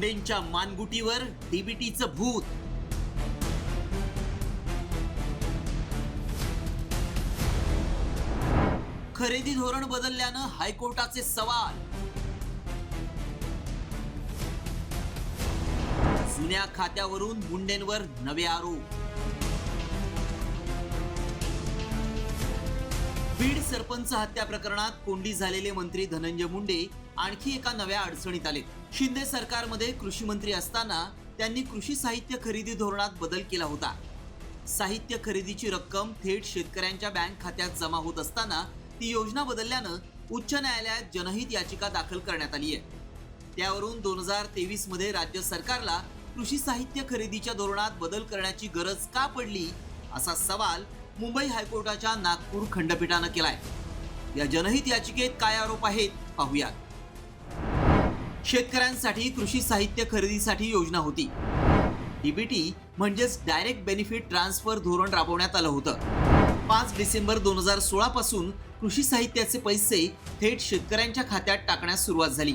मुंडेंच्या मानगुटीवर डीबीटीचं भूत. खरेदी धोरण बदलल्यानं हायकोर्टाचे सवाल. जुन्या खात्यावरून मुंडेंवर नवे आरोप. बीड सरपंच हत्या प्रकरणात कोंडी झालेले मंत्री धनंजय मुंडे आणखी एका नव्या अडचणीत आले. शिंदे सरकारमध्ये कृषी मंत्री असताना त्यांनी कृषी साहित्य खरेदी धोरणात बदल केला होता. साहित्य खरेदीची रक्कम थेट शेतकऱ्यांच्या बँक खात्यात जमा होत असताना ती योजना बदलल्यानं उच्च न्यायालयात जनहित याचिका दाखल करण्यात आली आहे. त्यावरून 2023 मध्ये राज्य सरकारला कृषी साहित्य खरेदीच्या धोरणात बदल करण्याची गरज का पडली असा सवाल मुंबई हायकोर्टाच्या नागपूर खंडपीठानं केलाय. या जनहित याचिकेत काय आरोप आहेत पाहूयात. शेतकऱ्यांसाठी कृषी साहित्य खरेदीसाठी योजना होती. डीबीटी म्हणजेच डायरेक्ट बेनिफिट ट्रान्सफर धोरण राबवण्यात आलं होतं. 5 डिसेंबर 2016 पासून कृषी साहित्याचे पैसे थेट शेतकऱ्यांच्या खात्यात टाकण्यास सुरुवात झाली.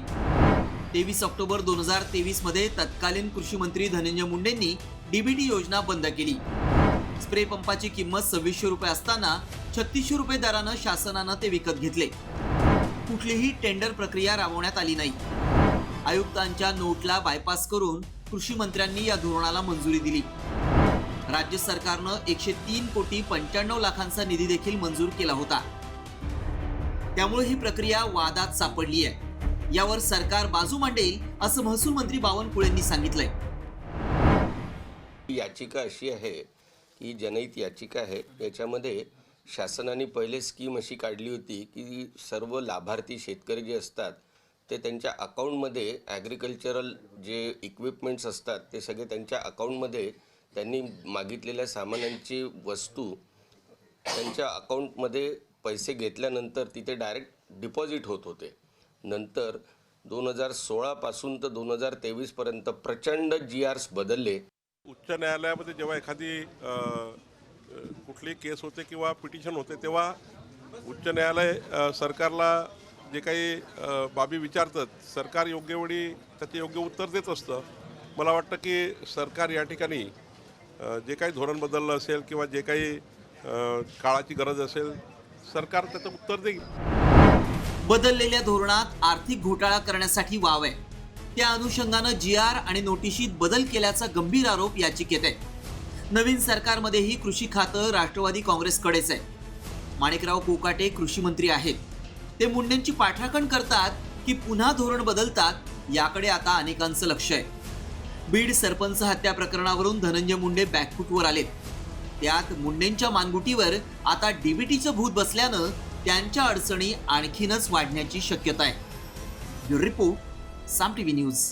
23 ऑक्टोबर 2023 मध्ये तत्कालीन कृषी मंत्री धनंजय मुंडेंनी डीबीटी योजना बंद केली. स्प्रे पंपाची किंमत 2600 रुपये असताना 3600 रुपये दरानं शासनानं ते विकत घेतले. कुठलीही टेंडर प्रक्रिया राबवण्यात आली नाही. आयुक्तांच्या नोटला बायपास करून कृषी मंत्र्यांनी या धोरणाला मंजुरी दिली. राज्य सरकारनं 103 कोटी 95 लाखांचा निधी देखील मंजूर केला होता. त्यामुळे ही प्रक्रिया वादात सापडली आहे. यावर सरकार बाजू मांडेल असं महसूल मंत्री बावनकुळेंनी सांगितलंय. याचिका अशी आहे की जनहित याचिका आहे. याच्यामध्ये शासनाने पहिले स्कीम अशी काढली होती की सर्व लाभार्थी शेतकरी जे असतात ते त्यांच्या अकाउंटमध्ये ॲग्रिकल्चरल जे इक्विपमेंट्स असतात ते सगळे त्यांच्या अकाउंटमध्ये त्यांनी मागितलेल्या सामानांची वस्तू त्यांच्या अकाउंटमध्ये पैसे घेतल्यानंतर तिथे डायरेक्ट डिपॉझिट होत होते. नंतर 2016 पासून तर 2023 पर्यंत प्रचंड GRs बदलले. उच्च न्यायालयामध्ये जेव्हा एखादी कुठली केस होते किंवा पिटिशन होते तेव्हा उच्च न्यायालय सरकारला जे काही बाबी विचारतात सरकार योग्य वेळी त्याचे योग्य उत्तर देत असतं. मला वाटतं की सरकार या ठिकाणी जे काही धोरण बदललं असेल किंवा जे काही काळाची गरज असेल सरकार त्याचं उत्तर देईल. बदललेल्या धोरणात आर्थिक घोटाळा करण्यासाठी वाव आहे. त्या अनुषंगानं GR आणि नोटिशीत बदल केल्याचा गंभीर आरोप याचिकेत आहे. नवीन सरकारमध्येही कृषी खातं राष्ट्रवादी काँग्रेसकडेच आहे. माणिकराव कोकाटे कृषी मंत्री आहेत. ते मुंडेंची पाठराखण करतात की पुन्हा धोरण बदलतात याकडे आता अनेकांचं लक्ष आहे. बीड सरपंच हत्या प्रकरणावरून धनंजय मुंडे बॅकफूटवर आलेत. त्यात मुंडेंच्या मानगुटीवर आता डीबीटीचं भूत बसल्यानं त्यांच्या अडचणी आणखीनच वाढण्याची शक्यता आहे. ब्युरो रिपोर्ट, साम टीव्ही न्यूज.